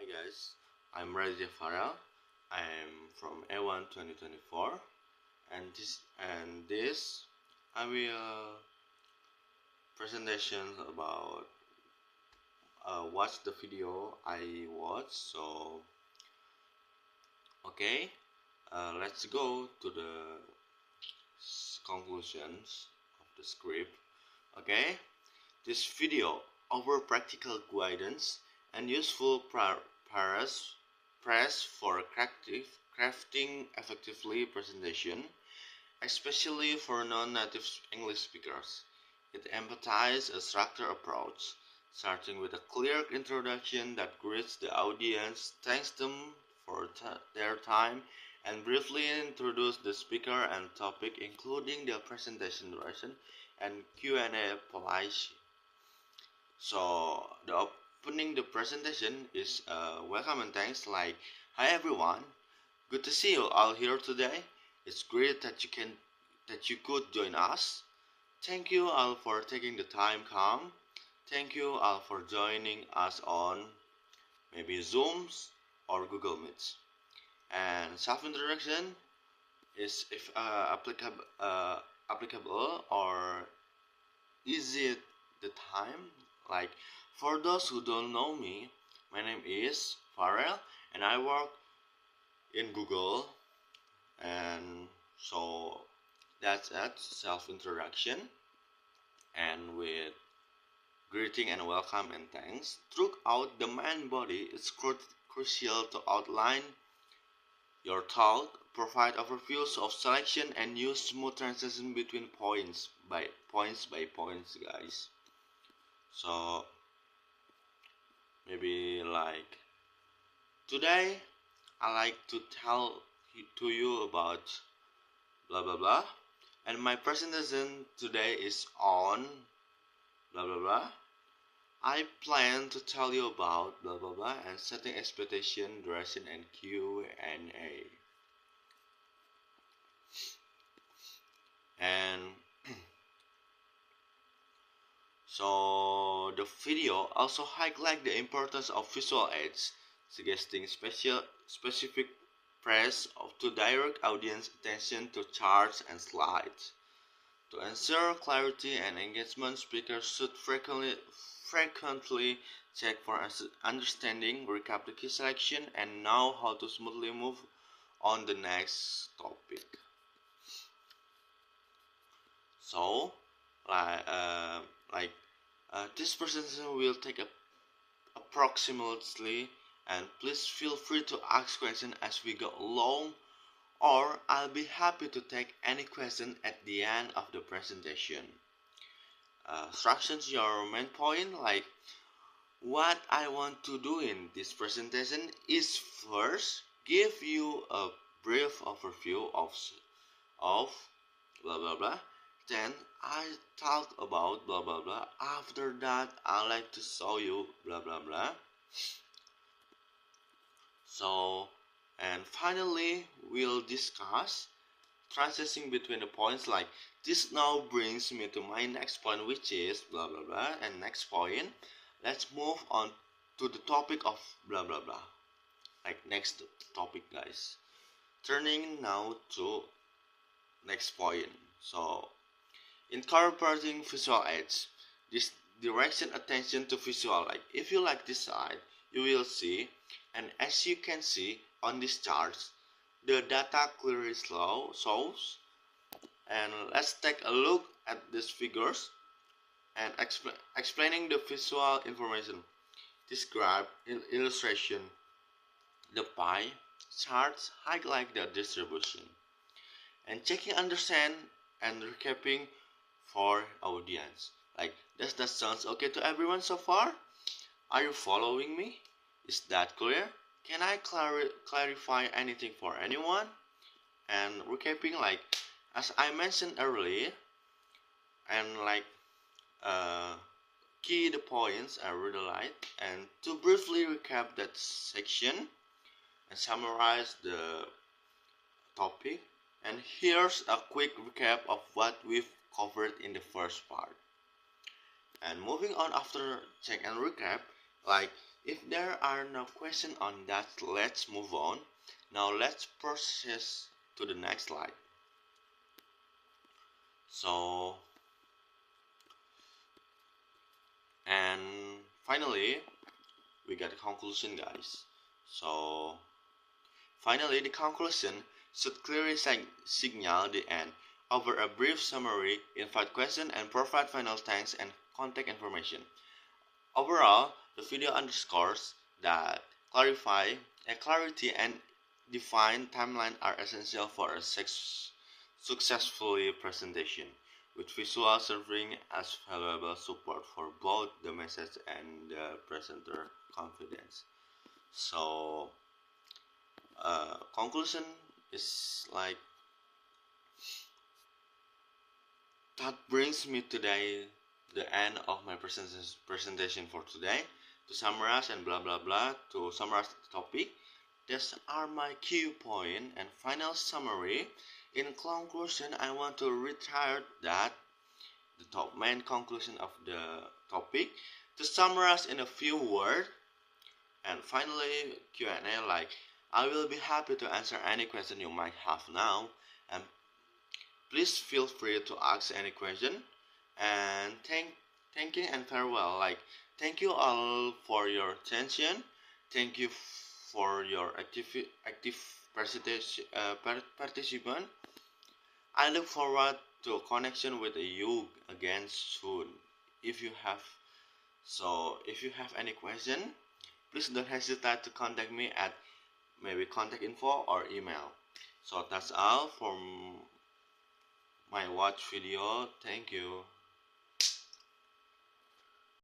Hi guys, I'm Raditya Farrel. I'm from A1 2024 and this I will presentation about watch the video I watched. So okay, let's go to the conclusions of the script. Okay, this video offer practical guidance and useful press for crafting effectively presentation, especially for non-native English speakers. It emphasizes a structured approach, starting with a clear introduction that greets the audience, thanks them for their time, and briefly introduce the speaker and topic, including the presentation duration and Q&A policy. So the opening the presentation is welcome and thanks, like, hi everyone, good to see you all here today. It's great that you could join us. Thank you all for taking the time come. Thank you all for joining us on maybe Zooms or Google Meets. And self-introduction is if applicable, or is it the time? Like, for those who don't know me, my name is Farrell and I work in Google. And so that's it, self-introduction. And with greeting and welcome and thanks throughout the main body, it's crucial to outline your talk, provide overviews of selection, and use smooth transition between points by points, guys. So maybe like today I like to tell to you about blah blah blah, and my presentation today is on blah blah blah. I plan to tell you about blah blah blah and setting expectation, duration, and Q&A. And so the video also highlights the importance of visual aids, suggesting specific press to direct audience attention to charts and slides. To ensure clarity and engagement, speakers should frequently check for understanding, recap the key selection, and know how to smoothly move on the next topic. So, this presentation will take approximately, and please feel free to ask questions as we go along, or I'll be happy to take any question at the end of the presentation. Instructions, your main point, like what I want to do in this presentation is first give you a brief overview of blah blah blah. Then I talk about blah blah blah. After that, I like to show you blah blah blah. So, and finally, we'll discuss transitioning between the points. Like, this now brings me to my next point, which is blah blah blah. And next point, let's move on to the topic of blah blah blah. Like, next topic, guys. Turning now to next point. So, incorporating visual aids. This direction attention to visual. Like, if you like this slide, you will see, and as you can see on these charts, the data clearly shows. And let's take a look at these figures and explaining the visual information. Describe in illustration. The pie charts highlight the distribution. And checking understand and recapping for audience. Like, does that sound okay to everyone so far? Are you following me? Is that clear? Can I clarify anything for anyone? And recapping, like, as I mentioned earlier, and like key the points I really like, and to briefly recap that section and summarize the topic. And here's a quick recap of what we've covered in the first part. And moving on after check and recap, like, If there are no questions on that, let's move on. Now let's process to the next slide. So, and finally, we get a conclusion, guys. So, finally, the conclusion should clearly signal the end. Over a brief summary, invite question and provide final thanks and contact information. Overall, the video underscores that clarity and defined timeline are essential for a successful presentation, with visual serving as valuable support for both the message and the presenter confidence. So, conclusion is like that brings me today the end of my presentation for today. To summarize and blah blah blah, to summarize the topic, these are my key point and final summary. In conclusion, I want to reiterate that the top main conclusion of the topic, to summarize in a few words, and finally Q&A, like I will be happy to answer any question you might have now, and please feel free to ask any question. And thank you and farewell. Like thank you all for your attention. Thank you for your active participant. I look forward to a connection with you again soon. If you have if you have any question, please don't hesitate to contact me at maybe contact info or email. So that's all from my watch video. Thank you.